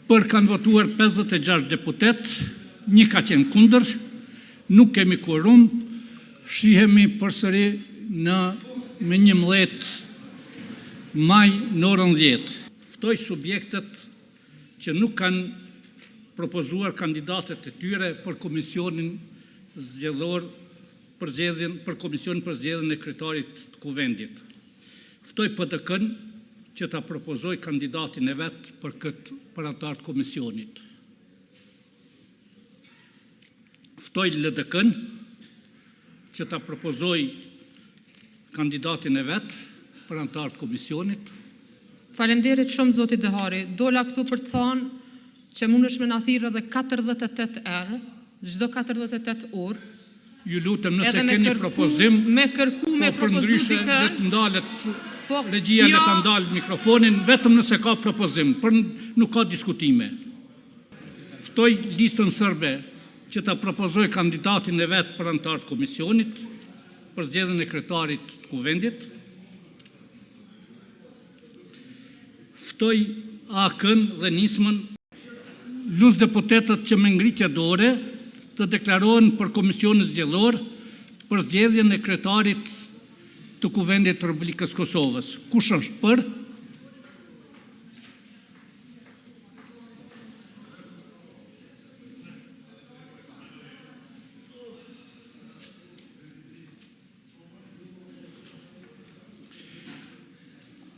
Për kanë votuar 56 deputet, 1 ka qenë kundër, nuk kemi quorum, shihemi përsëri me 11 maj në orën 10. Ftoj subjektet që nuk kanë propozuar kandidatet e tyre për komisionin zgjedhor për komisionin për zgjedhjen e kryetarit të kuvendit. Ftoj PDK-n që ta propozoj kandidatin e vet për antar të komisionit. Ftoj LDK-n që ta propozoj kandidatin e vet për antar të komisionit. Faleminderit shumë zoti Dehari. Dola këtu për të thënë që mundesh me na thirrë edhe 48 herë, çdo 48 orë. Ju lutem nëse keni propozim, me kërku me propozim të ndalet regjia le ta ndalë mikrofonin, vetëm nëse ka propozim, për nuk ka diskutime. Ftoj listën sërbe që ta propozoj kandidatin e vet për antar të komisionit për zgjedhjen e kryetarit të kuvendit. Ftoj AK-n dhe Nismën, lus deputetët që me ngritje dore të deklarohen për komisionin zgjedhor për zgjedhjen e kryetarit të kuvendit të Republikës Kosovës. Kush është për?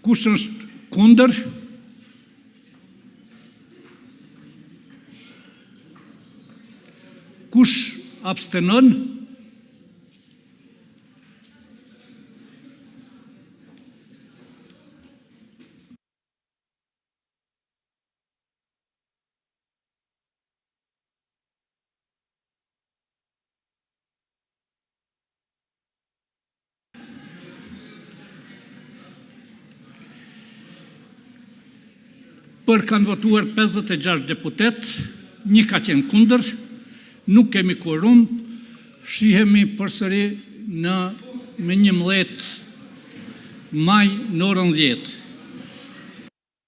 Kush është kundër? Kush abstenon? Për kanë votuar 56 deputet, 1 ka qenë kundër, nuk kemi quorum, shihemi përsëri me 11 maj në orën 10.